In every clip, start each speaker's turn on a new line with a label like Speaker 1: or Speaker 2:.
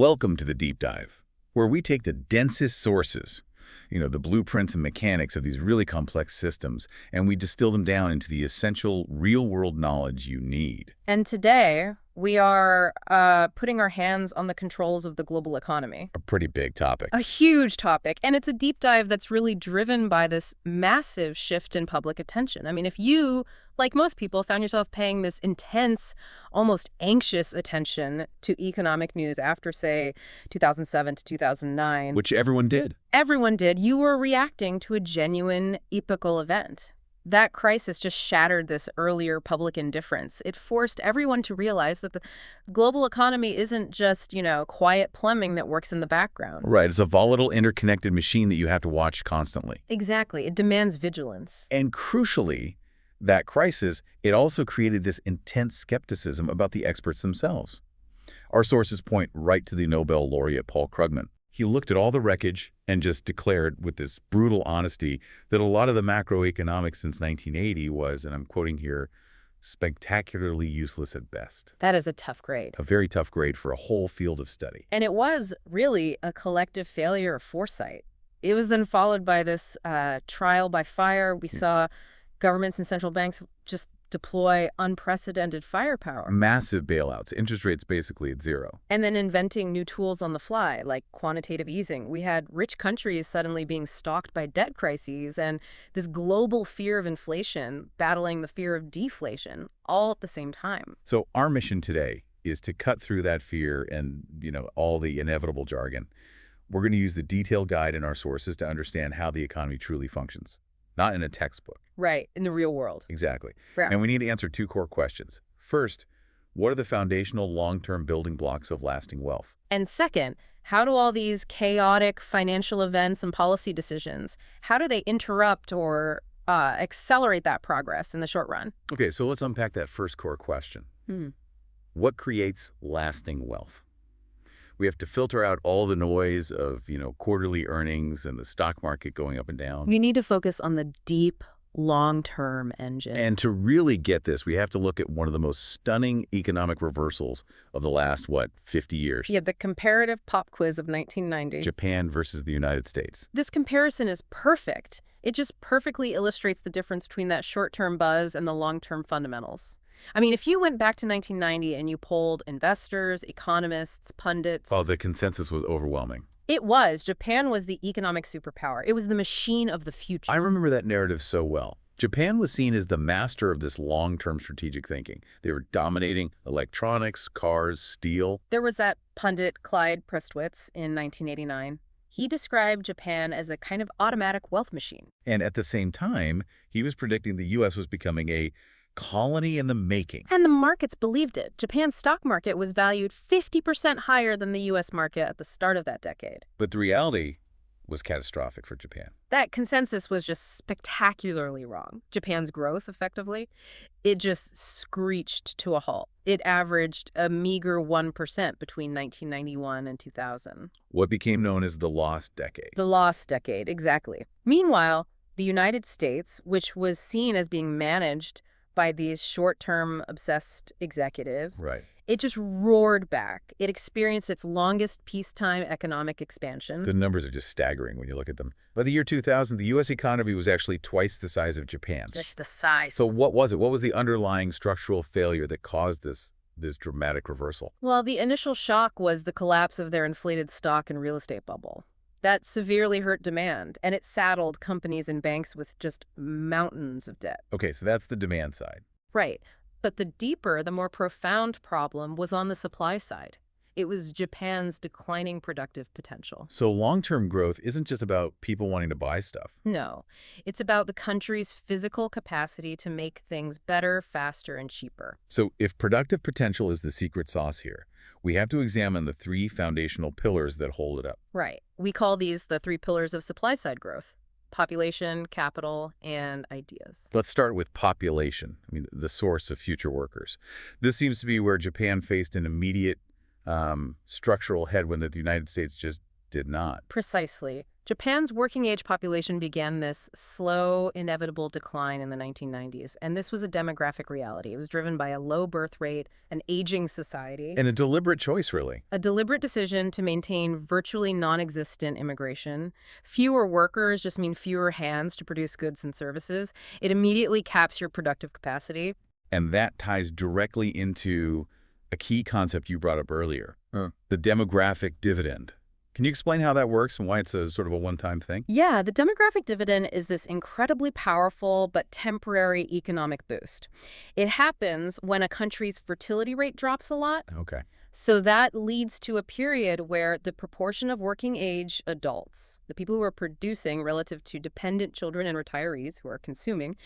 Speaker 1: Welcome to the Deep Dive, where we take the densest sources, the blueprints and mechanics of these really complex systems, and we distill them down into the essential real-world knowledge you need.
Speaker 2: And today, we are putting our hands on the controls of the global economy.
Speaker 1: A pretty big topic.
Speaker 2: A huge topic, and it's a deep dive that's really driven by this massive shift in public attention. I mean, if you, like most people, found yourself paying this intense, almost anxious attention to economic news after, say, 2007 to 2009.
Speaker 1: Which everyone did.
Speaker 2: Everyone did. You were reacting to a genuine, epochal event. That crisis just shattered this earlier public indifference. It forced everyone to realize that the global economy isn't just, quiet plumbing that works in the background.
Speaker 1: Right. It's a volatile, interconnected machine that you have to watch constantly.
Speaker 2: Exactly. It demands vigilance.
Speaker 1: And crucially, that crisis, it also created this intense skepticism about the experts themselves. Our sources point right to the Nobel laureate Paul Krugman. He looked at all the wreckage and just declared with this brutal honesty that a lot of the macroeconomics since 1980 was, and I'm quoting here, spectacularly useless at best.
Speaker 2: That is a tough grade.
Speaker 1: A very tough grade for a whole field of study.
Speaker 2: And it was really a collective failure of foresight. It was then followed by this trial by fire. We saw governments and central banks just deploy unprecedented firepower.
Speaker 1: Massive bailouts, interest rates basically at zero.
Speaker 2: And then inventing new tools on the fly, like quantitative easing. We had rich countries suddenly being stalked by debt crises and this global fear of inflation battling the fear of deflation all at the same time.
Speaker 1: So our mission today is to cut through that fear and, all the inevitable jargon. We're going to use the detailed guide in our sources to understand how the economy truly functions. Not in a textbook.
Speaker 2: Right, in the real world.
Speaker 1: Exactly.
Speaker 2: Yeah.
Speaker 1: And we need to answer two core questions. First, what are the foundational long-term building blocks of lasting wealth?
Speaker 2: And second, how do all these chaotic financial events and policy decisions, how do they interrupt or accelerate that progress in the short run?
Speaker 1: Okay, so let's unpack that first core question. What creates lasting wealth? We have to filter out all the noise of, quarterly earnings and the stock market going up and down.
Speaker 2: We need to focus on the deep, long-term engine.
Speaker 1: And to really get this, we have to look at one of the most stunning economic reversals of the last, 50 years?
Speaker 2: Yeah, the comparative pop quiz of 1990.
Speaker 1: Japan versus the United States.
Speaker 2: This comparison is perfect. It just perfectly illustrates the difference between that short-term buzz and the long-term fundamentals. I mean, if you went back to 1990 and you polled investors, economists, pundits...
Speaker 1: Oh, the consensus was overwhelming.
Speaker 2: It was. Japan was the economic superpower. It was the machine of the future.
Speaker 1: I remember that narrative so well. Japan was seen as the master of this long-term strategic thinking. They were dominating electronics, cars, steel.
Speaker 2: There was that pundit, Clyde Prestwitz, in 1989. He described Japan as a kind of automatic wealth machine.
Speaker 1: And at the same time, he was predicting the U.S. was becoming a colony in the making.
Speaker 2: And the markets believed it. Japan's stock market was valued 50% higher than the U.S. market at the start of that decade.
Speaker 1: But the reality was catastrophic for Japan.
Speaker 2: That consensus was just spectacularly wrong. Japan's growth, effectively, it just screeched to a halt. It averaged a meager 1% between 1991 and 2000.
Speaker 1: What became known as the lost decade.
Speaker 2: The lost decade, exactly. Meanwhile, the United States, which was seen as being managed by these short-term obsessed executives,
Speaker 1: Right.
Speaker 2: It just roared back. It experienced its longest peacetime economic expansion.
Speaker 1: The numbers are just staggering when you look at them. By the year 2000, the U.S. economy was actually twice the size of Japan's.
Speaker 2: Just the size.
Speaker 1: So what was it? What was the underlying structural failure that caused this dramatic reversal?
Speaker 2: Well, the initial shock was the collapse of their inflated stock and real estate bubble. That severely hurt demand, and it saddled companies and banks with just mountains of debt.
Speaker 1: Okay, so that's the demand side.
Speaker 2: Right. But the deeper, the more profound problem was on the supply side. It was Japan's declining productive potential.
Speaker 1: So long-term growth isn't just about people wanting to buy stuff.
Speaker 2: No. It's about the country's physical capacity to make things better, faster, and cheaper.
Speaker 1: So if productive potential is the secret sauce here, we have to examine the three foundational pillars that hold it up.
Speaker 2: Right. We call these the three pillars of supply-side growth: population, capital, and ideas.
Speaker 1: Let's start with population, the source of future workers. This seems to be where Japan faced an immediate structural headwind that the United States just did not.
Speaker 2: Precisely. Japan's working age population began this slow, inevitable decline in the 1990s, and this was a demographic reality. It was driven by a low birth rate, an aging society,
Speaker 1: And a deliberate choice, really.
Speaker 2: a deliberate decision to maintain virtually non-existent immigration. Fewer workers just mean fewer hands to produce goods and services. It immediately caps your productive capacity.
Speaker 1: And that ties directly into a key concept you brought up earlier, the demographic dividend. Can you explain how that works and why it's a sort of a one-time thing?
Speaker 2: Yeah, the demographic dividend is this incredibly powerful but temporary economic boost. It happens when a country's fertility rate drops a lot.
Speaker 1: Okay.
Speaker 2: So that leads to a period where the proportion of working age adults, the people who are producing relative to dependent children and retirees who are consuming,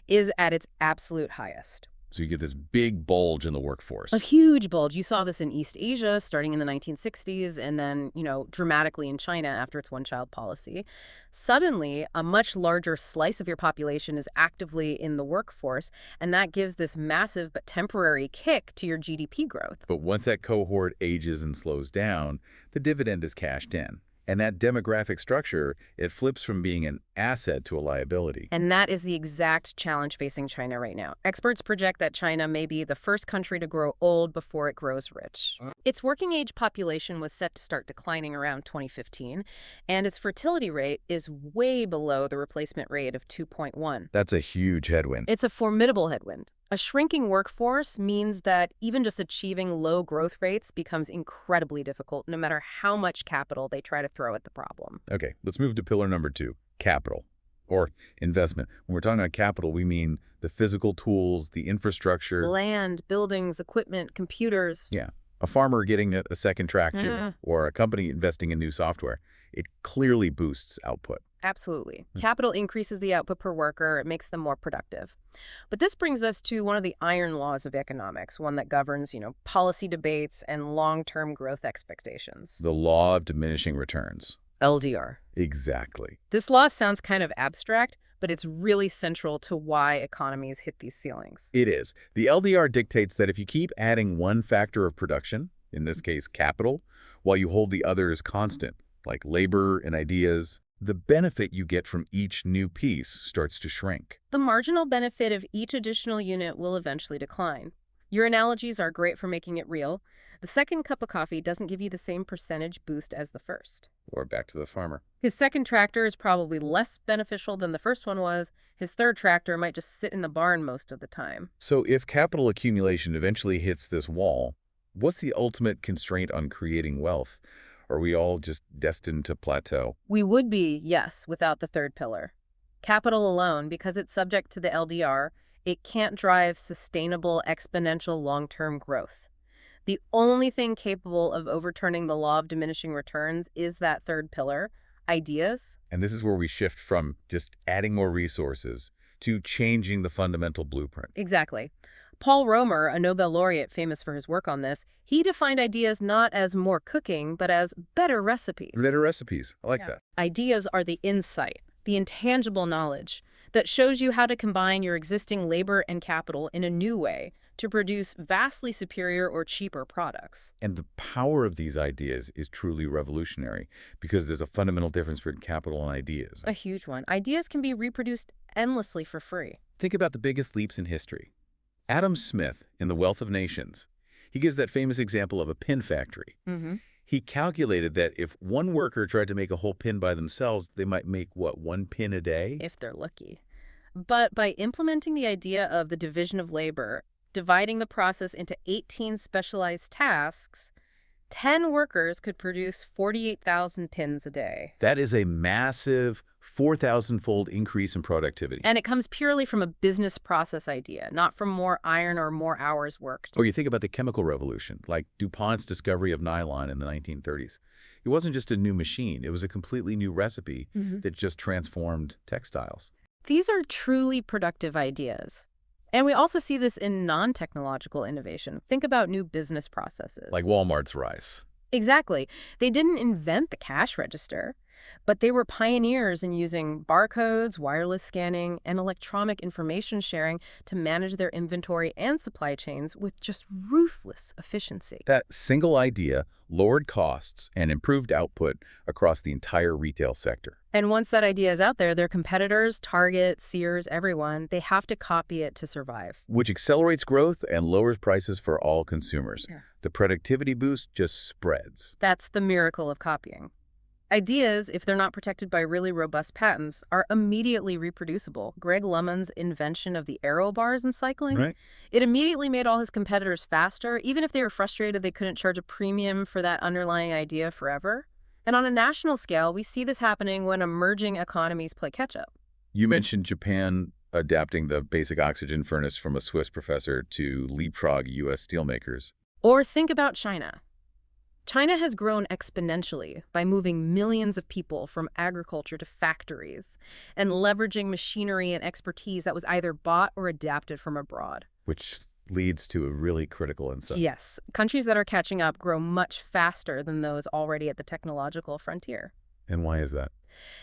Speaker 2: is at its absolute highest.
Speaker 1: So you get this big bulge in the workforce.
Speaker 2: A huge bulge. You saw this in East Asia starting in the 1960s and then, dramatically in China after its one-child policy. Suddenly, a much larger slice of your population is actively in the workforce, and that gives this massive but temporary kick to your GDP growth.
Speaker 1: But once that cohort ages and slows down, the dividend is cashed in. And that demographic structure, it flips from being an asset to a liability.
Speaker 2: And that is the exact challenge facing China right now. Experts project that China may be the first country to grow old before it grows rich. Its working age population was set to start declining around 2015, and its fertility rate is way below the replacement rate of 2.1.
Speaker 1: That's a huge headwind.
Speaker 2: It's a formidable headwind. A shrinking workforce means that even just achieving low growth rates becomes incredibly difficult, no matter how much capital they try to throw at the problem.
Speaker 1: Okay, let's move to pillar number 2, capital, or investment. When we're talking about capital, we mean the physical tools, the infrastructure.
Speaker 2: Land, buildings, equipment, computers.
Speaker 1: Yeah, a farmer getting a second tractor or a company investing in new software. It clearly boosts output.
Speaker 2: Absolutely. Capital increases the output per worker. It makes them more productive. But this brings us to one of the iron laws of economics, one that governs, policy debates and long-term growth expectations.
Speaker 1: The law of diminishing returns.
Speaker 2: LDR.
Speaker 1: Exactly.
Speaker 2: This law sounds kind of abstract, but it's really central to why economies hit these ceilings.
Speaker 1: It is. The LDR dictates that if you keep adding one factor of production, in this case capital, while you hold the others constant, like labor and ideas, the benefit you get from each new piece starts to shrink.
Speaker 2: The marginal benefit of each additional unit will eventually decline. Your analogies are great for making it real. The second cup of coffee doesn't give you the same percentage boost as the first.
Speaker 1: Or back to the farmer.
Speaker 2: His second tractor is probably less beneficial than the first one was. His third tractor might just sit in the barn most of the time.
Speaker 1: So if capital accumulation eventually hits this wall, what's the ultimate constraint on creating wealth? Are we all just destined to plateau?
Speaker 2: We would be, yes, without the third pillar. Capital alone, because it's subject to the LDR, it can't drive sustainable, exponential long-term growth. The only thing capable of overturning the law of diminishing returns is that third pillar, ideas.
Speaker 1: And this is where we shift from just adding more resources to changing the fundamental blueprint.
Speaker 2: Exactly. Paul Romer, a Nobel laureate famous for his work on this, he defined ideas not as more cooking, but as better recipes.
Speaker 1: Better recipes. I like that.
Speaker 2: Ideas are the insight, the intangible knowledge that shows you how to combine your existing labor and capital in a new way to produce vastly superior or cheaper products.
Speaker 1: And the power of these ideas is truly revolutionary because there's a fundamental difference between capital and ideas.
Speaker 2: A huge one. Ideas can be reproduced endlessly for free.
Speaker 1: Think about the biggest leaps in history. Adam Smith, in The Wealth of Nations, he gives that famous example of a pin factory. He calculated that if one worker tried to make a whole pin by themselves, they might make, what, 1 pin a day?
Speaker 2: If they're lucky. But by implementing the idea of the division of labor, dividing the process into 18 specialized tasks, 10 workers could produce 48,000 pins a day.
Speaker 1: That is a massive 4,000-fold increase in productivity.
Speaker 2: And it comes purely from a business process idea, not from more iron or more hours worked.
Speaker 1: Or you think about the chemical revolution, like DuPont's discovery of nylon in the 1930s. It wasn't just a new machine. It was a completely new recipe that just transformed textiles.
Speaker 2: These are truly productive ideas. And we also see this in non-technological innovation. Think about new business processes.
Speaker 1: Like Walmart's rise.
Speaker 2: Exactly. They didn't invent the cash register, But they were pioneers in using barcodes, wireless scanning, and electronic information sharing to manage their inventory and supply chains with just ruthless efficiency.
Speaker 1: That single idea lowered costs and improved output across the entire retail sector.
Speaker 2: And once that idea is out there, their competitors, Target, Sears, everyone, they have to copy it to survive.
Speaker 1: Which accelerates growth and lowers prices for all consumers.
Speaker 2: Yeah.
Speaker 1: The productivity boost just spreads.
Speaker 2: That's the miracle of copying. Ideas, if they're not protected by really robust patents, are immediately reproducible. Greg LeMond's invention of the arrow bars in cycling,
Speaker 1: Right.
Speaker 2: it immediately made all his competitors faster, even if they were frustrated they couldn't charge a premium for that underlying idea forever. And on a national scale, we see this happening when emerging economies play catch-up.
Speaker 1: You mentioned Japan adapting the basic oxygen furnace from a Swiss professor to leapfrog U.S. steelmakers.
Speaker 2: Or think about China. China has grown exponentially by moving millions of people from agriculture to factories and leveraging machinery and expertise that was either bought or adapted from abroad.
Speaker 1: Which leads to a really critical insight.
Speaker 2: Yes, countries that are catching up grow much faster than those already at the technological frontier.
Speaker 1: And why is that?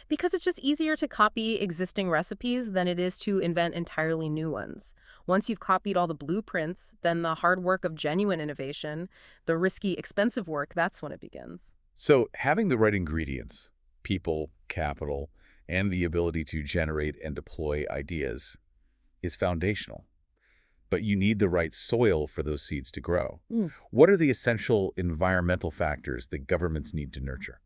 Speaker 2: Because it's just easier to copy existing recipes than it is to invent entirely new ones. Once you've copied all the blueprints, then the hard work of genuine innovation, the risky, expensive work, that's when it begins.
Speaker 1: So having the right ingredients, people, capital, and the ability to generate and deploy ideas is foundational. But you need the right soil for those seeds to grow. What are the essential environmental factors that governments need to nurture?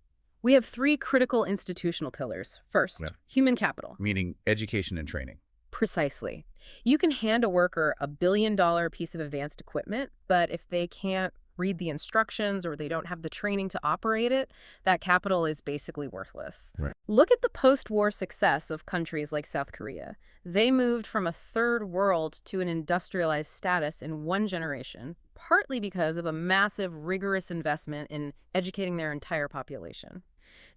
Speaker 2: We have three critical institutional pillars. First,
Speaker 1: Yeah.
Speaker 2: human capital.
Speaker 1: Meaning education and training.
Speaker 2: Precisely. You can hand a worker a billion-dollar piece of advanced equipment, but if they can't read the instructions or they don't have the training to operate it, that capital is basically worthless.
Speaker 1: Right.
Speaker 2: Look at the post-war success of countries like South Korea. They moved from a third world to an industrialized status in one generation, partly because of a massive, rigorous investment in educating their entire population.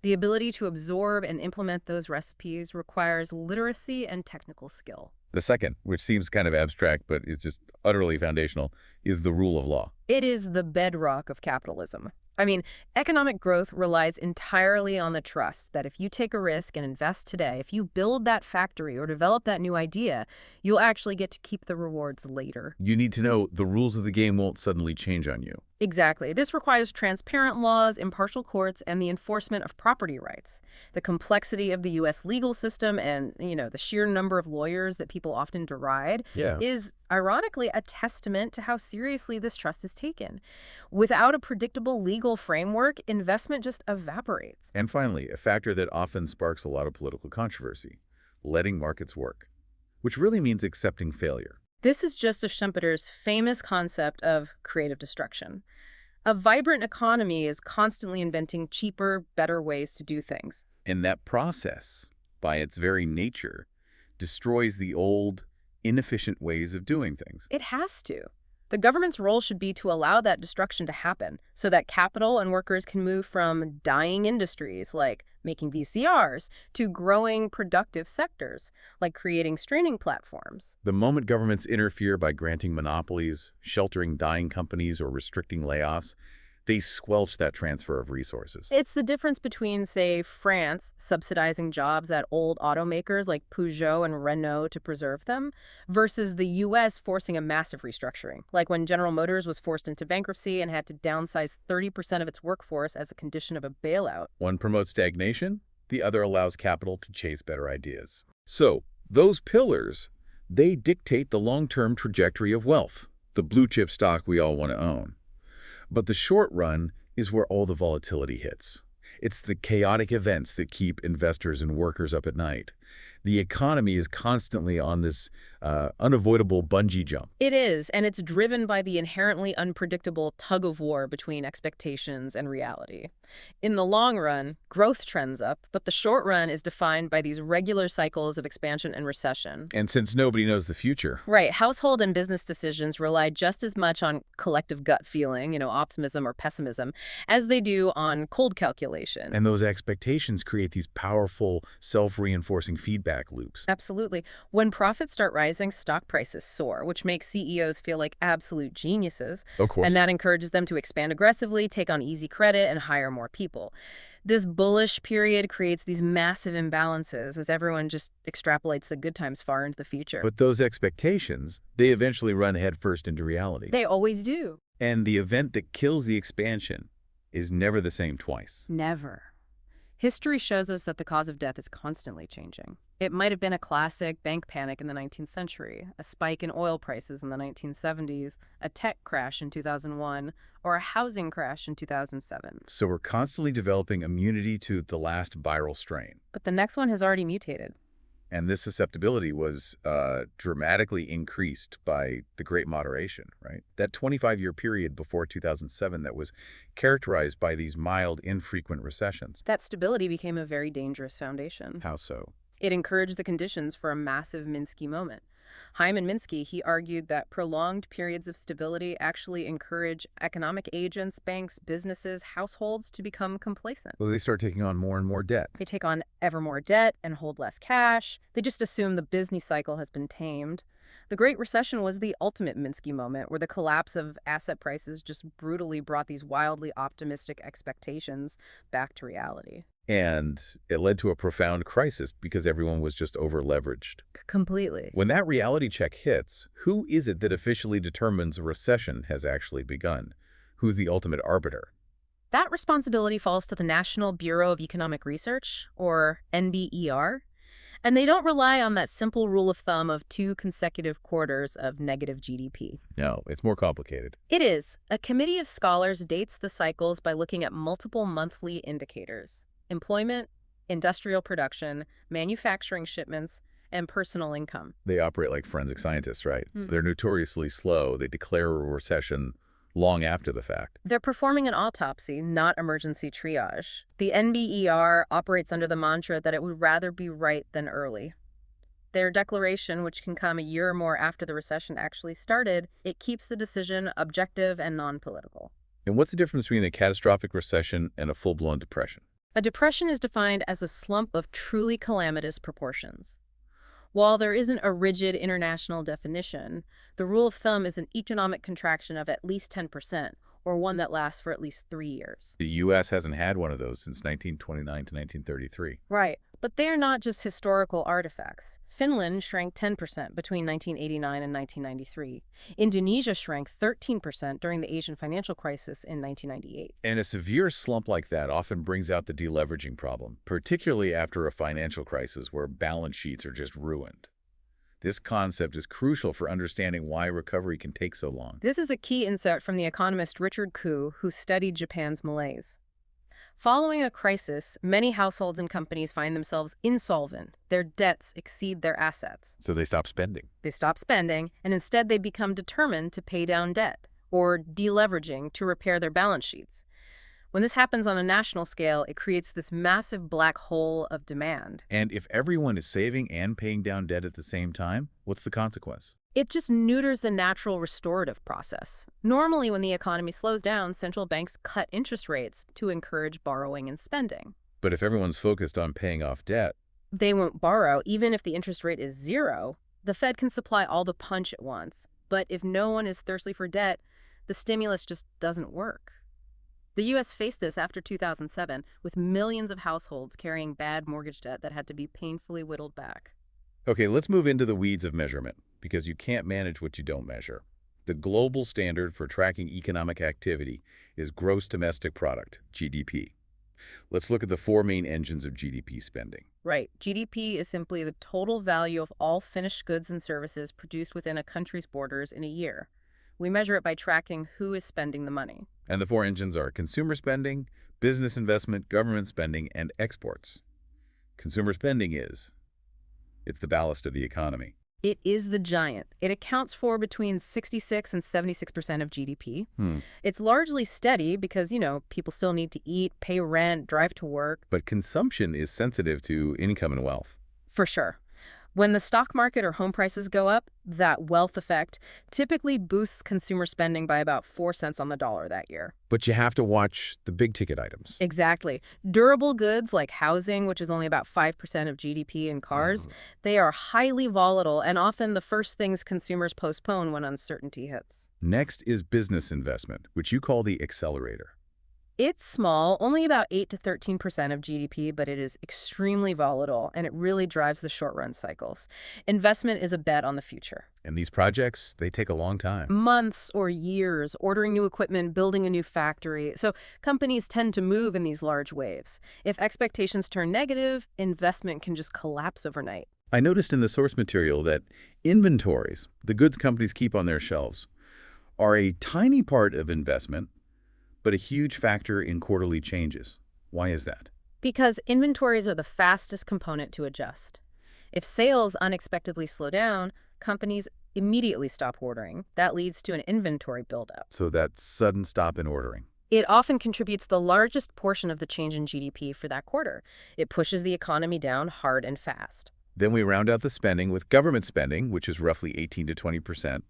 Speaker 2: The ability to absorb and implement those recipes requires literacy and technical skill.
Speaker 1: The second, which seems kind of abstract but is just utterly foundational, is the rule of law.
Speaker 2: It is the bedrock of capitalism. I mean, economic growth relies entirely on the trust that if you take a risk and invest today, if you build that factory or develop that new idea, you'll actually get to keep the rewards later.
Speaker 1: You need to know the rules of the game won't suddenly change on you.
Speaker 2: Exactly. This requires transparent laws, impartial courts, and the enforcement of property rights. The complexity of the U.S. legal system and, the sheer number of lawyers that people often deride is, ironically, a testament to how seriously this trust is taken. Without a predictable legal framework, investment just evaporates.
Speaker 1: And finally, a factor that often sparks a lot of political controversy, letting markets work, which really means accepting failure.
Speaker 2: This is Joseph Schumpeter's famous concept of creative destruction. A vibrant economy is constantly inventing cheaper, better ways to do things.
Speaker 1: And that process, by its very nature, destroys the old, inefficient ways of doing things.
Speaker 2: It has to. The government's role should be to allow that destruction to happen so that capital and workers can move from dying industries like making VCRs to growing productive sectors like creating streaming platforms.
Speaker 1: The moment governments interfere by granting monopolies, sheltering dying companies, or restricting layoffs, they squelch that transfer of resources.
Speaker 2: It's the difference between, say, France subsidizing jobs at old automakers like Peugeot and Renault to preserve them, versus the U.S. forcing a massive restructuring, like when General Motors was forced into bankruptcy and had to downsize 30% of its workforce as a condition of a bailout.
Speaker 1: One promotes stagnation, the other allows capital to chase better ideas. So, those pillars, they dictate the long-term trajectory of wealth, the blue-chip stock we all want to own. But the short run is where all the volatility hits. It's the chaotic events that keep investors and workers up at night. The economy is constantly on this unavoidable bungee jump.
Speaker 2: It is, and it's driven by the inherently unpredictable tug-of-war between expectations and reality. In the long run, growth trends up, but the short run is defined by these regular cycles of expansion and recession.
Speaker 1: And since nobody knows the future,
Speaker 2: Right. Household and business decisions rely just as much on collective gut feeling, optimism or pessimism, as they do on cold calculation.
Speaker 1: and those expectations create these powerful, self-reinforcing feedback feedback loops.
Speaker 2: Absolutely. When profits start rising, stock prices soar, which makes CEOs feel like absolute geniuses.
Speaker 1: Of course.
Speaker 2: And that encourages them to expand aggressively, take on easy credit, and hire more people. This bullish period creates these massive imbalances as everyone just extrapolates the good times far into the future.
Speaker 1: But those expectations, they eventually run headfirst into reality.
Speaker 2: They always do.
Speaker 1: And the event that kills the expansion is never the same twice.
Speaker 2: Never. History shows us that the cause of death is constantly changing. It might have been a classic bank panic in the 19th century, a spike in oil prices in the 1970s, a tech crash in 2001, or a housing crash in 2007.
Speaker 1: So we're constantly developing immunity to the last viral strain.
Speaker 2: But the next one has already mutated.
Speaker 1: And this susceptibility was dramatically increased by the Great Moderation, right? That 25-year period before 2007 that was characterized by these mild, infrequent recessions.
Speaker 2: That stability became a very dangerous foundation.
Speaker 1: How so?
Speaker 2: It encouraged the conditions for a massive Minsky moment. Hyman Minsky, he argued that prolonged periods of stability actually encourage economic agents, banks, businesses, households to become complacent.
Speaker 1: Well, they start taking on more and more debt.
Speaker 2: They take on ever more debt and hold less cash. They just assume the business cycle has been tamed. The Great Recession was the ultimate Minsky moment, where the collapse of asset prices just brutally brought these wildly optimistic expectations back to reality.
Speaker 1: And it led to a profound crisis because everyone was just over-leveraged.
Speaker 2: Completely.
Speaker 1: When that reality check hits, who is it that officially determines a recession has actually begun? Who's the ultimate arbiter?
Speaker 2: That responsibility falls to the National Bureau of Economic Research, or NBER, and they don't rely on that simple rule of thumb of 2 consecutive quarters of negative GDP.
Speaker 1: No, it's more complicated.
Speaker 2: It is. A committee of scholars dates the cycles by looking at multiple monthly indicators: employment, industrial production, manufacturing shipments, and personal income.
Speaker 1: They operate like forensic scientists, right?
Speaker 2: Hmm.
Speaker 1: They're notoriously slow. They declare a recession long after the fact.
Speaker 2: They're performing an autopsy, not emergency triage. The NBER operates under the mantra that it would rather be right than early. Their declaration, which can come a year or more after the recession actually started, it keeps the decision objective and non-political.
Speaker 1: And what's the difference between a catastrophic recession and a full-blown depression?
Speaker 2: A depression is defined as a slump of truly calamitous proportions. While there isn't a rigid international definition, the rule of thumb is an economic contraction of at least 10%, or one that lasts for at least 3 years.
Speaker 1: The U.S. hasn't had one of those since 1929 to 1933.
Speaker 2: Right. But they're not just historical artifacts. Finland shrank 10% between 1989 and 1993. Indonesia shrank 13% during the Asian financial crisis in 1998.
Speaker 1: And a severe slump like that often brings out the deleveraging problem, particularly after a financial crisis where balance sheets are just ruined. This concept is crucial for understanding why recovery can take so long.
Speaker 2: This is a key insight from the economist Richard Koo, who studied Japan's malaise. Following a crisis, many households and companies find themselves insolvent. Their debts exceed their assets.
Speaker 1: So they stop spending.
Speaker 2: They stop spending, and instead they become determined to pay down debt, or deleveraging to repair their balance sheets. When this happens on a national scale, it creates this massive black hole of demand.
Speaker 1: And if everyone is saving and paying down debt at the same time, what's the consequence?
Speaker 2: It just neuters the natural restorative process. Normally, when the economy slows down, central banks cut interest rates to encourage borrowing and spending.
Speaker 1: But if everyone's focused on paying off debt,
Speaker 2: They won't borrow, even if the interest rate is 0. The Fed can supply all the punch at once. But if no one is thirsty for debt, the stimulus just doesn't work. The U.S. faced this after 2007, with millions of households carrying bad mortgage debt that had to be painfully whittled back.
Speaker 1: okay, let's move into the weeds of measurement, because you can't manage what you don't measure. The global standard for tracking economic activity is gross domestic product, GDP. Let's look at the 4 main engines of GDP spending.
Speaker 2: Right. GDP is simply the total value of all finished goods and services produced within a country's borders in a year. We measure it by tracking who is spending the money.
Speaker 1: And the 4 engines are consumer spending, business investment, government spending, and exports. Consumer spending it's the ballast of the economy.
Speaker 2: It is the giant. It accounts for between 66 and 76% of GDP. It's largely steady because, people still need to eat, pay rent, drive to work.
Speaker 1: But consumption is sensitive to income and wealth.
Speaker 2: For sure. When the stock market or home prices go up, that wealth effect typically boosts consumer spending by about 4 cents on the dollar that year.
Speaker 1: But you have to watch the big-ticket items.
Speaker 2: Exactly. Durable goods like housing, which is only about 5% of GDP, and cars, they are highly volatile and often the first things consumers postpone when uncertainty hits.
Speaker 1: Next is business investment, which you call the accelerator.
Speaker 2: It's small, only about 8 to 13% of GDP, but it is extremely volatile, and it really drives the short-run cycles. Investment is a bet on the future.
Speaker 1: And these projects, they take a long time.
Speaker 2: Months or years, ordering new equipment, building a new factory. So companies tend to move in these large waves. If expectations turn negative, investment can just collapse overnight.
Speaker 1: I noticed in the source material that inventories, the goods companies keep on their shelves, are a tiny part of investment, but a huge factor in quarterly changes. Why is that?
Speaker 2: Because inventories are the fastest component to adjust. If sales unexpectedly slow down, companies immediately stop ordering. That leads to an inventory buildup.
Speaker 1: So that sudden stop in ordering.
Speaker 2: It often contributes the largest portion of the change in GDP for that quarter. It pushes the economy down hard and fast.
Speaker 1: Then we round out the spending with government spending, which is roughly 18 to 20%,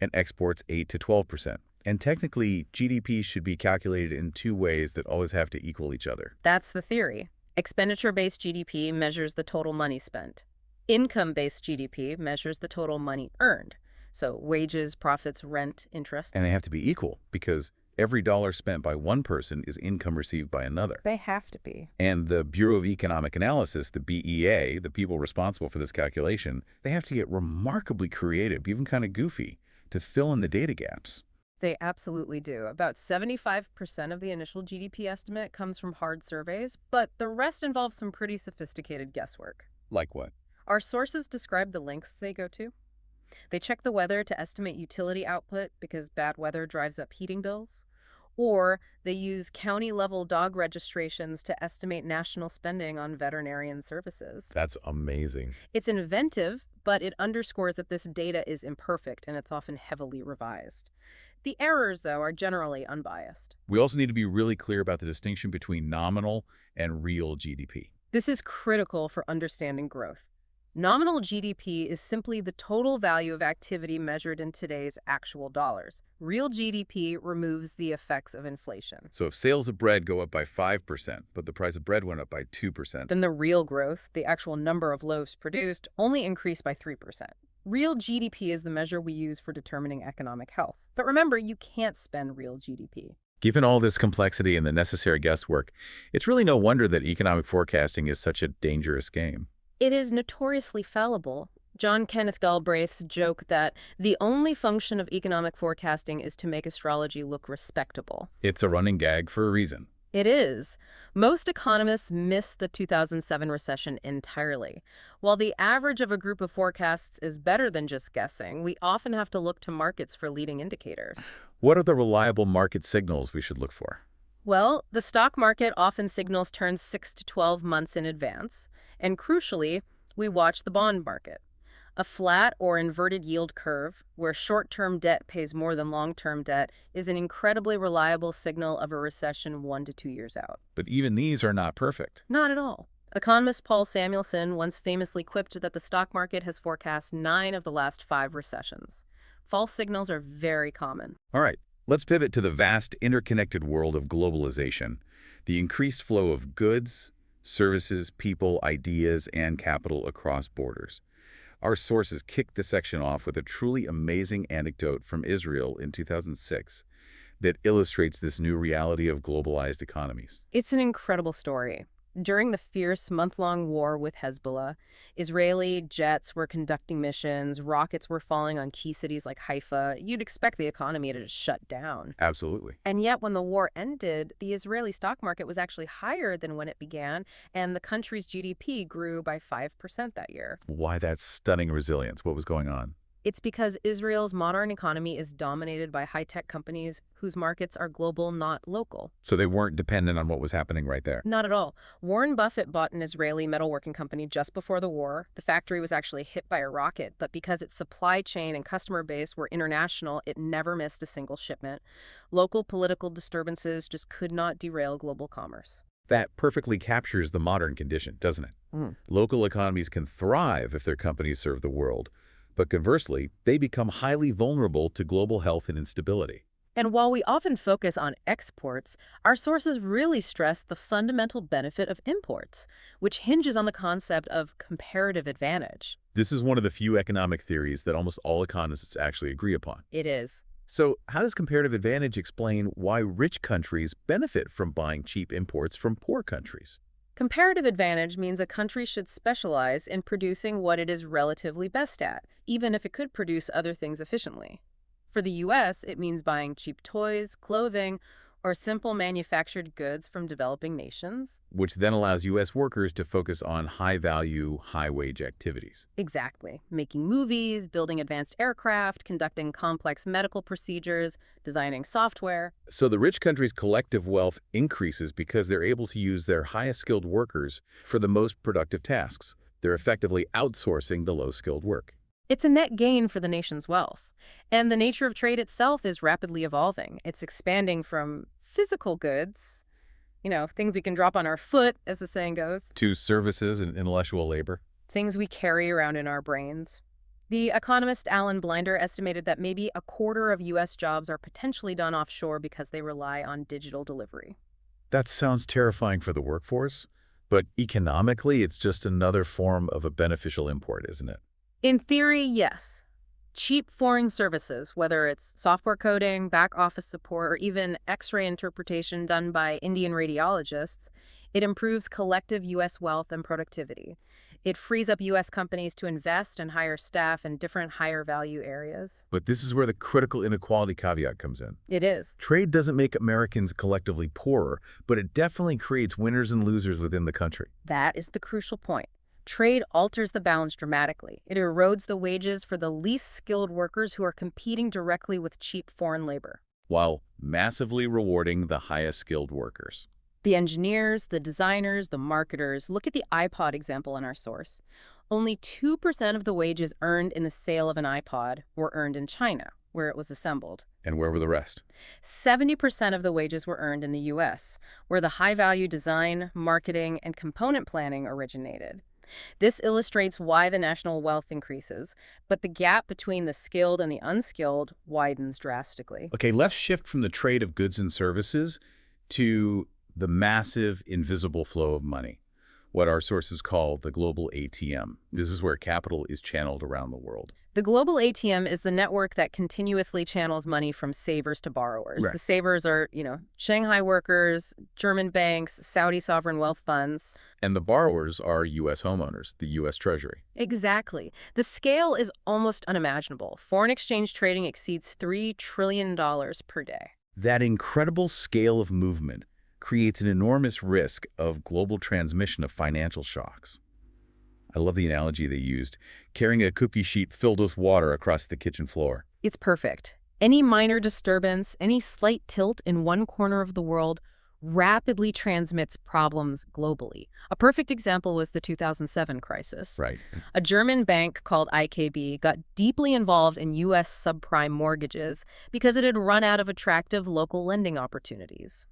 Speaker 1: and exports 8 to 12%. And technically, GDP should be calculated in two ways that always have to equal each other.
Speaker 2: That's the theory. Expenditure-based GDP measures the total money spent. Income-based GDP measures the total money earned. So wages, profits, rent, interest.
Speaker 1: And they have to be equal because every dollar spent by one person is income received by another.
Speaker 2: They have to be.
Speaker 1: And the Bureau of Economic Analysis, the BEA, the people responsible for this calculation, they have to get remarkably creative, even kind of goofy, to fill in the data gaps.
Speaker 2: They absolutely do. About 75% of the initial GDP estimate comes from hard surveys, but the rest involves some pretty sophisticated guesswork.
Speaker 1: Like what?
Speaker 2: Our sources describe the lengths they go to. They check the weather to estimate utility output because bad weather drives up heating bills. Or they use county-level dog registrations to estimate national spending on veterinarian services.
Speaker 1: That's amazing.
Speaker 2: It's inventive, but it underscores that this data is imperfect and it's often heavily revised. The errors, though, are generally unbiased.
Speaker 1: We also need to be really clear about the distinction between nominal and real GDP.
Speaker 2: This is critical for understanding growth. Nominal GDP is simply the total value of activity measured in today's actual dollars. Real GDP removes the effects of inflation.
Speaker 1: So if sales of bread go up by 5%, but the price of bread went up by 2%,
Speaker 2: Then the real growth, the actual number of loaves produced, only increased by 3%. Real GDP is the measure we use for determining economic health. But remember, you can't spend real GDP.
Speaker 1: given all this complexity and the necessary guesswork, it's really no wonder that economic forecasting is such a dangerous game.
Speaker 2: It is notoriously fallible. John Kenneth Galbraith's joke that the only function of economic forecasting is to make astrology look respectable.
Speaker 1: It's a running gag for a reason.
Speaker 2: It is. Most economists miss the 2007 recession entirely. While the average of a group of forecasts is better than just guessing, we often have to look to markets for leading indicators.
Speaker 1: What are the reliable market signals we should look for?
Speaker 2: Well, the stock market often signals turns 6 to 12 months in advance. And crucially, we watch the bond market. A flat or inverted yield curve, where short-term debt pays more than long-term debt, is an incredibly reliable signal of a recession 1 to 2 years out.
Speaker 1: But even these are not perfect.
Speaker 2: Not at all. Economist Paul Samuelson once famously quipped that the stock market has forecast 9 of the last 5 recessions. False signals are very common.
Speaker 1: All right, let's pivot to the vast interconnected world of globalization, the increased flow of goods, services, people, ideas, and capital across borders. Our sources kicked the section off with a truly amazing anecdote from Israel in 2006 that illustrates this new reality of globalized economies.
Speaker 2: It's an incredible story. During the fierce month-long war with Hezbollah, Israeli jets were conducting missions, rockets were falling on key cities like Haifa. You'd expect the economy to just shut down.
Speaker 1: Absolutely.
Speaker 2: And yet, when the war ended, the Israeli stock market was actually higher than when it began, and the country's GDP grew by 5% that year.
Speaker 1: Why that stunning resilience? What was going on?
Speaker 2: It's because Israel's modern economy is dominated by high-tech companies whose markets are global, not local.
Speaker 1: So they weren't dependent on what was happening right there.
Speaker 2: Not at all. Warren Buffett bought an Israeli metalworking company just before the war. The factory was actually hit by a rocket, but because its supply chain and customer base were international, it never missed a single shipment. Local political disturbances just could not derail global commerce.
Speaker 1: That perfectly captures the modern condition, doesn't it?
Speaker 2: Mm.
Speaker 1: Local economies can thrive if their companies serve the world, but conversely, they become highly vulnerable to global health and instability.
Speaker 2: And while we often focus on exports, our sources really stress the fundamental benefit of imports, which hinges on the concept of comparative advantage.
Speaker 1: This is one of the few economic theories that almost all economists actually agree upon.
Speaker 2: It is.
Speaker 1: So, how does comparative advantage explain why rich countries benefit from buying cheap imports from poor countries?
Speaker 2: Comparative advantage means a country should specialize in producing what it is relatively best at, even if it could produce other things efficiently. For the U.S., it means buying cheap toys, clothing, or simple manufactured goods from developing nations.
Speaker 1: Which then allows U.S. workers to focus on high-value, high-wage activities.
Speaker 2: Exactly. Making movies, building advanced aircraft, conducting complex medical procedures, designing software.
Speaker 1: So the rich countries' collective wealth increases because they're able to use their highest-skilled workers for the most productive tasks. They're effectively outsourcing the low-skilled work.
Speaker 2: It's a net gain for the nation's wealth. And the nature of trade itself is rapidly evolving. It's expanding from physical goods, things we can drop on our foot, as the saying goes,
Speaker 1: To services and intellectual labor.
Speaker 2: things we carry around in our brains. The economist Alan Blinder estimated that maybe a quarter of U.S. jobs are potentially done offshore because they rely on digital delivery.
Speaker 1: That sounds terrifying for the workforce, but economically, it's just another form of a beneficial import, isn't it?
Speaker 2: In theory, yes. Cheap foreign services, whether it's software coding, back office support, or even X-ray interpretation done by Indian radiologists, it improves collective U.S. wealth and productivity. It frees up U.S. companies to invest and hire staff in different higher value areas.
Speaker 1: But this is where the critical inequality caveat comes in.
Speaker 2: It is.
Speaker 1: Trade doesn't make Americans collectively poorer, but it definitely creates winners and losers within the country.
Speaker 2: That is the crucial point. Trade alters the balance dramatically. It erodes the wages for the least skilled workers who are competing directly with cheap foreign labor.
Speaker 1: While massively rewarding the highest skilled workers.
Speaker 2: The engineers, the designers, the marketers, look at the iPod example in our source. Only 2% of the wages earned in the sale of an iPod were earned in China, where it was assembled.
Speaker 1: And where were the rest?
Speaker 2: 70% of the wages were earned in the U.S., where the high-value design, marketing, and component planning originated. This illustrates why the national wealth increases, but the gap between the skilled and the unskilled widens drastically.
Speaker 1: Okay, let's shift from the trade of goods and services to the massive invisible flow of money, what our sources call the global ATM. This is where capital is channeled around the world.
Speaker 2: The global ATM is the network that continuously channels money from savers to borrowers.
Speaker 1: Right.
Speaker 2: The savers are, Shanghai workers, German banks, Saudi sovereign wealth funds.
Speaker 1: And the borrowers are U.S. homeowners, the U.S. Treasury.
Speaker 2: Exactly. The scale is almost unimaginable. Foreign exchange trading exceeds $3 trillion per day.
Speaker 1: That incredible scale of movement creates an enormous risk of global transmission of financial shocks. I love the analogy they used, carrying a cookie sheet filled with water across the kitchen floor.
Speaker 2: It's perfect. Any minor disturbance, any slight tilt in one corner of the world rapidly transmits problems globally. A perfect example was the 2007 crisis.
Speaker 1: Right.
Speaker 2: A German bank called IKB got deeply involved in U.S. subprime mortgages because it had run out of attractive local lending opportunities.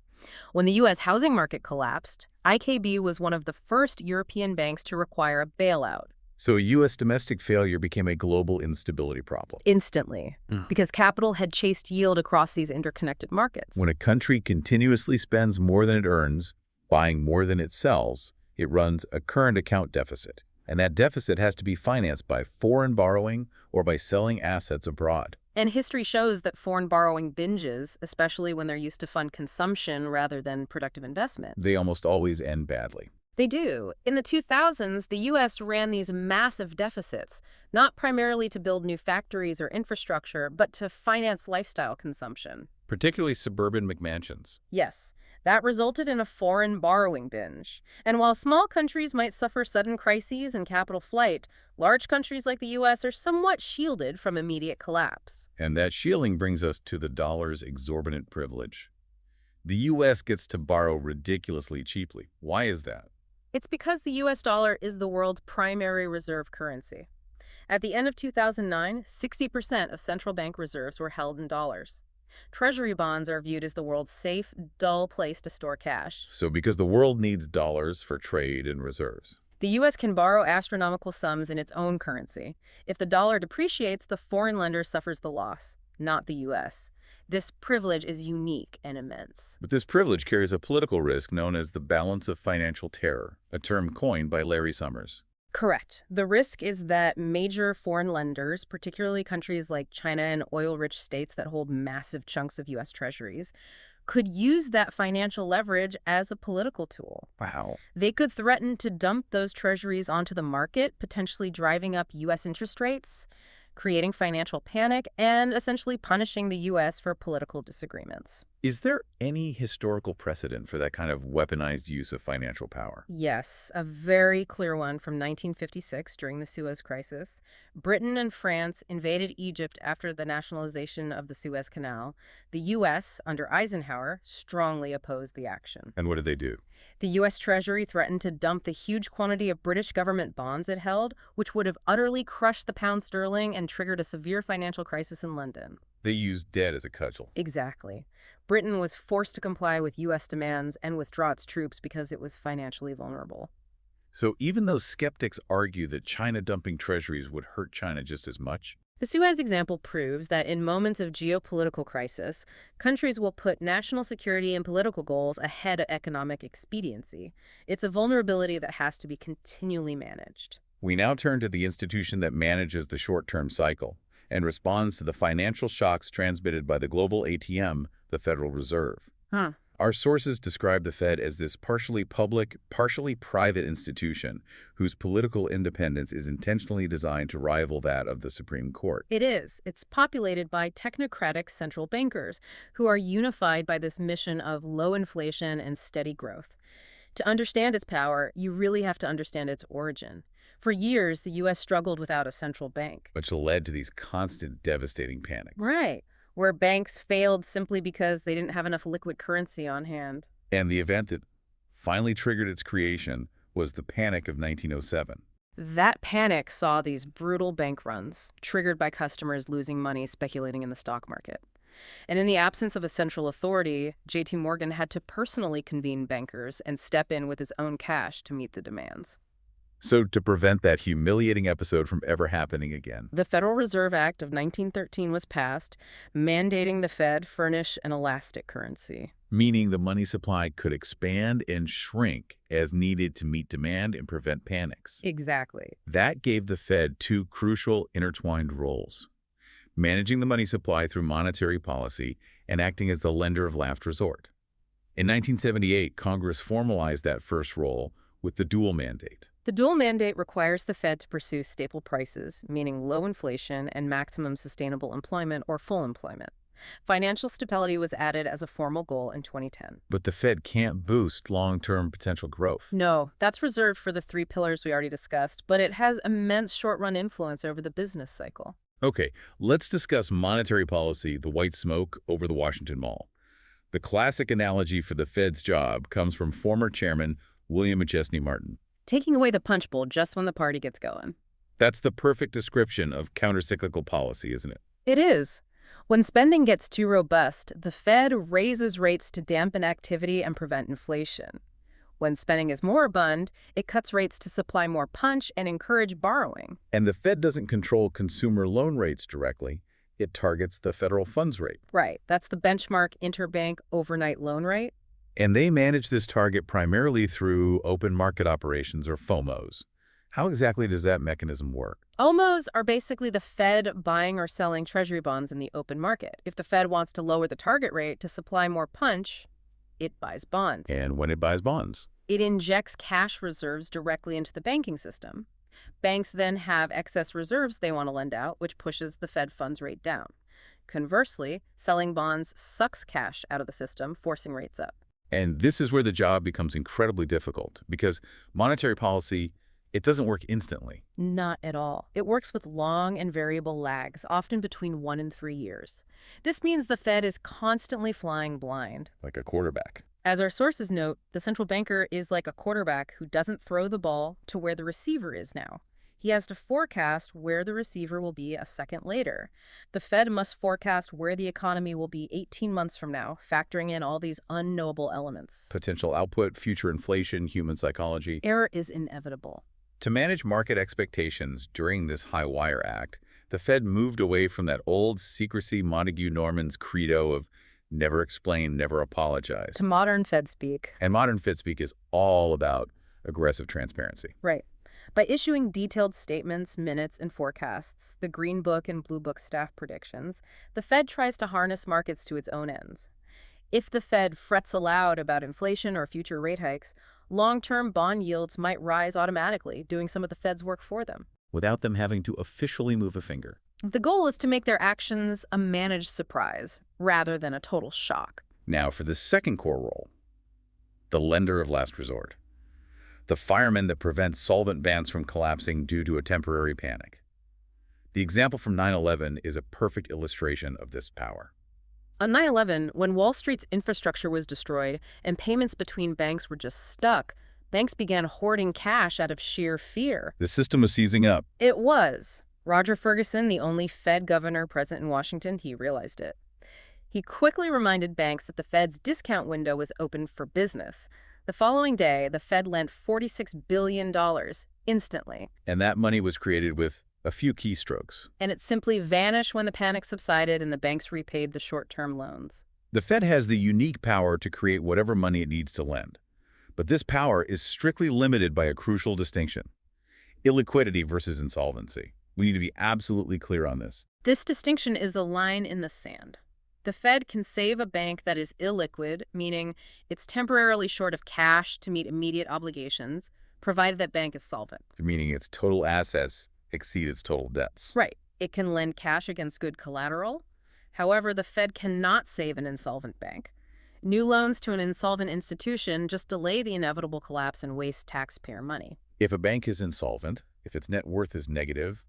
Speaker 2: When the U.S. housing market collapsed, IKB was one of the first European banks to require a bailout.
Speaker 1: So a U.S. domestic failure became a global instability problem.
Speaker 2: Instantly, because capital had chased yield across these interconnected markets.
Speaker 1: When a country continuously spends more than it earns, buying more than it sells, it runs a current account deficit. And that deficit has to be financed by foreign borrowing or by selling assets abroad.
Speaker 2: And history shows that foreign borrowing binges, especially when they're used to fund consumption rather than productive investment.
Speaker 1: They almost always end badly.
Speaker 2: They do. In the 2000s, the U.S. ran these massive deficits, not primarily to build new factories or infrastructure, but to finance lifestyle consumption.
Speaker 1: Particularly suburban McMansions.
Speaker 2: Yes, that resulted in a foreign borrowing binge. And while small countries might suffer sudden crises and capital flight, large countries like the U.S. are somewhat shielded from immediate collapse.
Speaker 1: And that shielding brings us to the dollar's exorbitant privilege. The U.S. gets to borrow ridiculously cheaply. Why is that?
Speaker 2: It's because the U.S. dollar is the world's primary reserve currency. At the end of 2009, 60% of central bank reserves were held in dollars. Treasury bonds are viewed as the world's safe, dull place to store cash.
Speaker 1: So because the world needs dollars for trade and reserves.
Speaker 2: The U.S. can borrow astronomical sums in its own currency. If the dollar depreciates, the foreign lender suffers the loss, not the U.S. This privilege is unique and immense.
Speaker 1: But this privilege carries a political risk known as the balance of financial terror, a term coined by Larry Summers.
Speaker 2: Correct. The risk is that major foreign lenders, particularly countries like China and oil-rich states that hold massive chunks of U.S. treasuries, could use that financial leverage as a political tool.
Speaker 1: Wow.
Speaker 2: They could threaten to dump those treasuries onto the market, potentially driving up U.S. interest rates, creating financial panic, and essentially punishing the U.S. for political disagreements.
Speaker 1: Is there any historical precedent for that kind of weaponized use of financial power?
Speaker 2: Yes, a very clear one from 1956 during the Suez Crisis. Britain and France invaded Egypt after the nationalization of the Suez Canal. The U.S., under Eisenhower, strongly opposed the action.
Speaker 1: And what did they do?
Speaker 2: The U.S. Treasury threatened to dump the huge quantity of British government bonds it held, which would have utterly crushed the pound sterling and triggered a severe financial crisis in London.
Speaker 1: They used debt as a cudgel.
Speaker 2: Exactly. Britain was forced to comply with U.S. demands and withdraw its troops because it was financially vulnerable.
Speaker 1: So even though skeptics argue that China dumping treasuries would hurt China just as much,
Speaker 2: The Suez example proves that in moments of geopolitical crisis, countries will put national security and political goals ahead of economic expediency. It's a vulnerability that has to be continually managed.
Speaker 1: we now turn to the institution that manages the short-term cycle and responds to the financial shocks transmitted by the global ATM, the Federal Reserve.
Speaker 2: Huh.
Speaker 1: Our sources describe the Fed as this partially public, partially private institution whose political independence is intentionally designed to rival that of the Supreme Court.
Speaker 2: It is. It's populated by technocratic central bankers who are unified by this mission of low inflation and steady growth. To understand its power, you really have to understand its origin. For years, the U.S. struggled without a central bank.
Speaker 1: Which led to these constant devastating panics.
Speaker 2: Right. Where banks failed simply because they didn't have enough liquid currency on hand.
Speaker 1: And the event that finally triggered its creation was the Panic of 1907.
Speaker 2: That panic saw these brutal bank runs, triggered by customers losing money speculating in the stock market. And in the absence of a central authority, J.P. Morgan had to personally convene bankers and step in with his own cash to meet the demands.
Speaker 1: So to prevent that humiliating episode from ever happening again,
Speaker 2: The Federal Reserve Act of 1913 was passed, mandating the Fed furnish an elastic currency.
Speaker 1: meaning the money supply could expand and shrink as needed to meet demand and prevent panics.
Speaker 2: Exactly.
Speaker 1: That gave the Fed two crucial intertwined roles: managing the money supply through monetary policy and acting as the lender of last resort. In 1978, Congress formalized that first role with the dual mandate.
Speaker 2: The dual mandate requires the Fed to pursue staple prices, meaning low inflation and maximum sustainable employment or full employment. Financial stability was added as a formal goal in 2010.
Speaker 1: But the Fed can't boost long-term potential growth.
Speaker 2: No, that's reserved for the three pillars we already discussed, but it has immense short-run influence over the business cycle.
Speaker 1: Okay, let's discuss monetary policy, the white smoke over the Washington Mall. The classic analogy for the Fed's job comes from former chairman William McChesney Martin.
Speaker 2: Taking away the punch bowl just when the party gets going.
Speaker 1: That's the perfect description of countercyclical policy, isn't it?
Speaker 2: It is. When spending gets too robust, the Fed raises rates to dampen activity and prevent inflation. When spending is moribund, it cuts rates to supply more punch and encourage borrowing.
Speaker 1: And the Fed doesn't control consumer loan rates directly. It targets the federal funds rate.
Speaker 2: Right, that's the benchmark interbank overnight loan rate.
Speaker 1: And they manage this target primarily through open market operations, or FOMOs. How exactly does that mechanism work?
Speaker 2: OMOs are basically the Fed buying or selling treasury bonds in the open market. If the Fed wants to lower the target rate to supply more punch, it buys bonds.
Speaker 1: And when it buys bonds?
Speaker 2: It injects cash reserves directly into the banking system. Banks then have excess reserves they want to lend out, which pushes the Fed funds rate down. Conversely, selling bonds sucks cash out of the system, forcing rates up.
Speaker 1: And this is where the job becomes incredibly difficult, because monetary policy, it doesn't work instantly.
Speaker 2: Not at all. It works with long and variable lags, often between 1 and 3 years. This means the Fed is constantly flying blind.
Speaker 1: Like a quarterback.
Speaker 2: As our sources note, the central banker is like a quarterback who doesn't throw the ball to where the receiver is now. He has to forecast where the receiver will be a second later. The Fed must forecast where the economy will be 18 months from now, factoring in all these unknowable elements.
Speaker 1: Potential output, future inflation, human psychology.
Speaker 2: Error is inevitable.
Speaker 1: To manage market expectations during this high-wire act, the Fed moved away from that old secrecy Montague Norman's credo of never explain, never apologize.
Speaker 2: To modern Fed speak.
Speaker 1: And modern Fed speak is all about aggressive transparency.
Speaker 2: Right. By issuing detailed statements, minutes, and forecasts, the Green Book and Blue Book staff predictions, the Fed tries to harness markets to its own ends. If the Fed frets aloud about inflation or future rate hikes, long-term bond yields might rise automatically, doing some of the Fed's work for them.
Speaker 1: Without them having to officially move a finger.
Speaker 2: The goal is to make their actions a managed surprise, rather than a total shock.
Speaker 1: Now for the second core role, the lender of last resort. The fireman that prevents solvent banks from collapsing due to a temporary panic. The example from 9/11 is a perfect illustration of this power.
Speaker 2: On 9/11, when Wall Street's infrastructure was destroyed and payments between banks were just stuck, banks began hoarding cash out of sheer fear.
Speaker 1: The system was seizing up.
Speaker 2: It was. Roger Ferguson, the only Fed governor present in Washington, he realized it. He quickly reminded banks that the Fed's discount window was open for business. The following day, the Fed lent $46 billion instantly.
Speaker 1: And that money was created with a few keystrokes.
Speaker 2: And it simply vanished when the panic subsided and the banks repaid the short-term loans.
Speaker 1: The Fed has the unique power to create whatever money it needs to lend. But this power is strictly limited by a crucial distinction: illiquidity versus insolvency. We need to be absolutely clear on this.
Speaker 2: This distinction is the line in the sand. The Fed can save a bank that is illiquid, meaning it's temporarily short of cash to meet immediate obligations, provided that bank is solvent.
Speaker 1: Meaning its total assets exceed its total debts.
Speaker 2: Right. It can lend cash against good collateral. However, the Fed cannot save an insolvent bank. New loans to an insolvent institution just delay the inevitable collapse and waste taxpayer money.
Speaker 1: If a bank is insolvent, if its net worth is negative,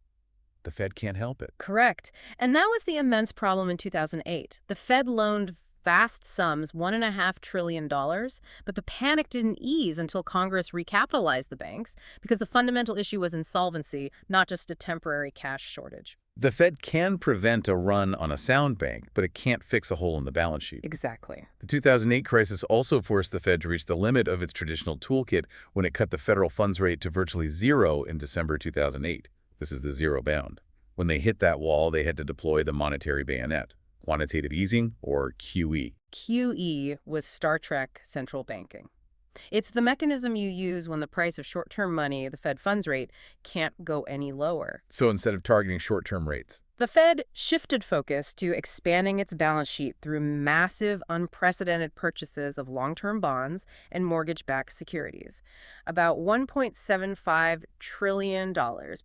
Speaker 1: the Fed can't help it.
Speaker 2: Correct. And that was the immense problem in 2008. The Fed loaned vast sums, $1.5 trillion, but the panic didn't ease until Congress recapitalized the banks because the fundamental issue was insolvency, not just a temporary cash shortage.
Speaker 1: The Fed can prevent a run on a sound bank, but it can't fix a hole in the balance sheet.
Speaker 2: Exactly.
Speaker 1: The 2008 crisis also forced the Fed to reach the limit of its traditional toolkit when it cut the federal funds rate to virtually zero in December 2008. This is the zero bound. When they hit that wall, they had to deploy the monetary bayonet, quantitative easing, or QE.
Speaker 2: QE was Star Trek central banking. It's the mechanism you use when the price of short-term money, the Fed funds rate, can't go any lower.
Speaker 1: So instead of targeting short-term rates,
Speaker 2: the Fed shifted focus to expanding its balance sheet through massive, unprecedented purchases of long-term bonds and mortgage-backed securities, about $1.75 trillion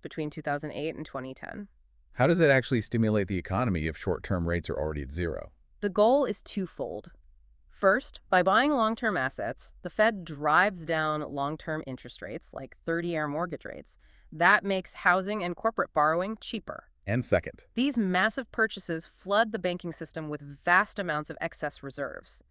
Speaker 2: between 2008 and 2010.
Speaker 1: how does that actually stimulate the economy if short-term rates are already at zero?
Speaker 2: The goal is twofold. First, by buying long-term assets, the Fed drives down long-term interest rates, like 30-year mortgage rates. That makes housing and corporate borrowing cheaper.
Speaker 1: And second,
Speaker 2: These massive purchases flood the banking system with vast amounts of excess reserves.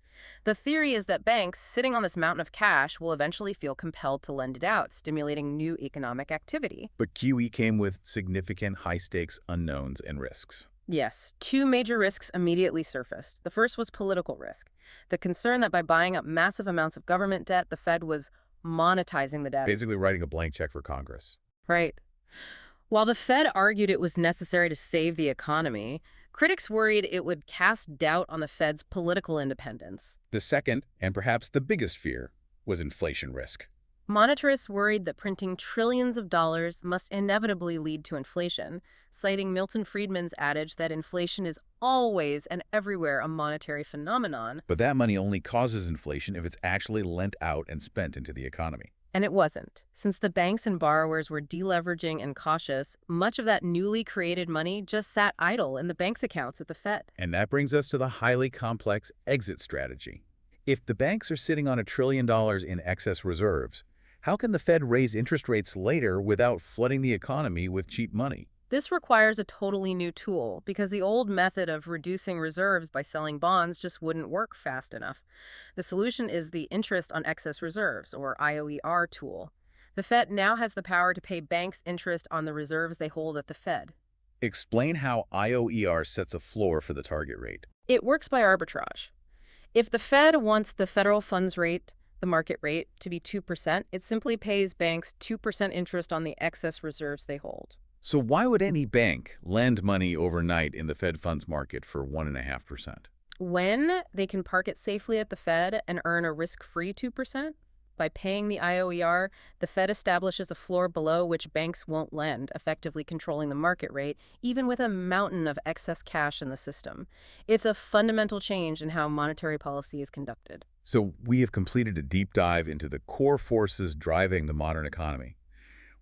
Speaker 2: The theory is that banks, sitting on this mountain of cash, will eventually feel compelled to lend it out, stimulating new economic activity.
Speaker 1: but QE came with significant high-stakes unknowns and risks.
Speaker 2: Yes, two major risks immediately surfaced. The first was political risk, the concern that by buying up massive amounts of government debt, the Fed was monetizing the debt.
Speaker 1: Basically writing a blank check for Congress.
Speaker 2: Right. While the Fed argued it was necessary to save the economy, critics worried it would cast doubt on the Fed's political independence.
Speaker 1: The second, and perhaps the biggest fear, was inflation risk.
Speaker 2: Monetarists worried that printing trillions of dollars must inevitably lead to inflation, citing Milton Friedman's adage that inflation is always and everywhere a monetary phenomenon.
Speaker 1: But that money only causes inflation if it's actually lent out and spent into the economy.
Speaker 2: And it wasn't. Since the banks and borrowers were deleveraging and cautious, much of that newly created money just sat idle in the bank's accounts at the Fed.
Speaker 1: And that brings us to the highly complex exit strategy. If the banks are sitting on $1 trillion in excess reserves, how can the Fed raise interest rates later without flooding the economy with cheap money?
Speaker 2: This requires a totally new tool because the old method of reducing reserves by selling bonds just wouldn't work fast enough. The solution is the interest on excess reserves, or IOER tool. The Fed now has the power to pay banks interest on the reserves they hold at the Fed.
Speaker 1: Explain how IOER sets a floor for the target rate.
Speaker 2: It works by arbitrage. If the Fed wants the federal funds rate the market rate to be 2%. It simply pays banks 2% interest on the excess reserves they hold.
Speaker 1: So why would any bank lend money overnight in the Fed funds market for 1.5%?
Speaker 2: When they can park it safely at the Fed and earn a risk-free 2%, by paying the IOER, the Fed establishes a floor below which banks won't lend, effectively controlling the market rate, even with a mountain of excess cash in the system. It's a fundamental change in how monetary policy is conducted.
Speaker 1: So we have completed a deep dive into the core forces driving the modern economy.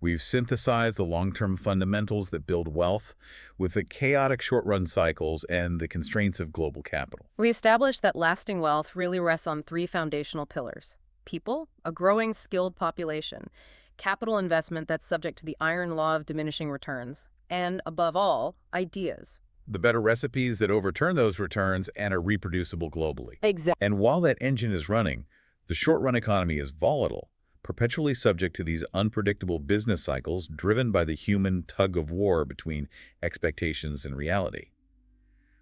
Speaker 1: We've synthesized the long-term fundamentals that build wealth with the chaotic short-run cycles and the constraints of global capital.
Speaker 2: We established that lasting wealth really rests on three foundational pillars: people, a growing skilled population, capital investment that's subject to the iron law of diminishing returns, and, above all, ideas.
Speaker 1: The better recipes that overturn those returns and are reproducible globally.
Speaker 2: Exactly.
Speaker 1: And while that engine is running, the short-run economy is volatile, perpetually subject to these unpredictable business cycles driven by the human tug-of-war between expectations and reality.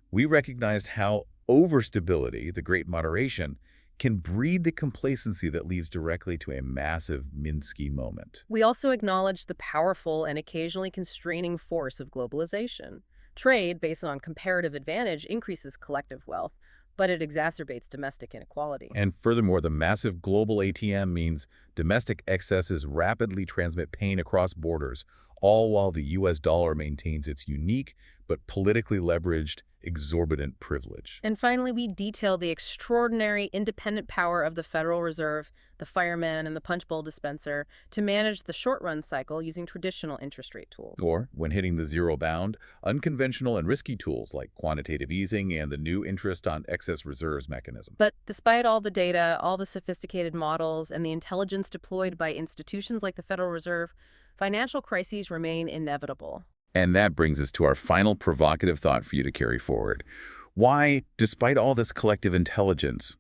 Speaker 1: We recognized how overstability, the great moderation, can breed the complacency that leads directly to a massive Minsky moment.
Speaker 2: We also acknowledge the powerful and occasionally constraining force of globalization. Trade, based on comparative advantage, increases collective wealth, but it exacerbates domestic inequality.
Speaker 1: And furthermore, the massive global ATM means domestic excesses rapidly transmit pain across borders, all while the US dollar maintains its unique but politically leveraged exorbitant privilege.
Speaker 2: And finally, we detail the extraordinary independent power of the Federal Reserve, the fireman, and the punch bowl dispenser to manage the short-run cycle using traditional interest rate tools.
Speaker 1: Or, when hitting the zero bound, unconventional and risky tools like quantitative easing and the new interest on excess reserves mechanism.
Speaker 2: But despite all the data, all the sophisticated models, and the intelligence deployed by institutions like the Federal Reserve, financial crises remain inevitable.
Speaker 1: And that brings us to our final provocative thought for you to carry forward. Why, despite all this collective intelligence,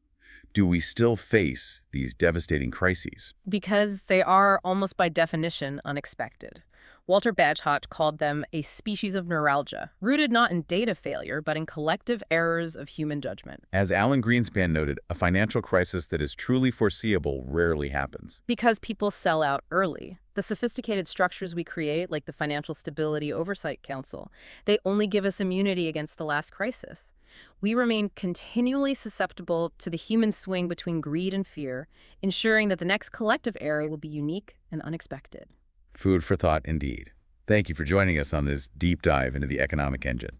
Speaker 1: do we still face these devastating crises?
Speaker 2: Because they are, almost by definition, unexpected. Walter Bagehot called them a species of neuralgia, rooted not in data failure, but in collective errors of human judgment.
Speaker 1: As Alan Greenspan noted, a financial crisis that is truly foreseeable rarely happens.
Speaker 2: Because people sell out early. The sophisticated structures we create, like the Financial Stability Oversight Council, they only give us immunity against the last crisis. We remain continually susceptible to the human swing between greed and fear, ensuring that the next collective era will be unique and unexpected.
Speaker 1: Food for thought indeed. Thank you for joining us on this deep dive into the economic engine.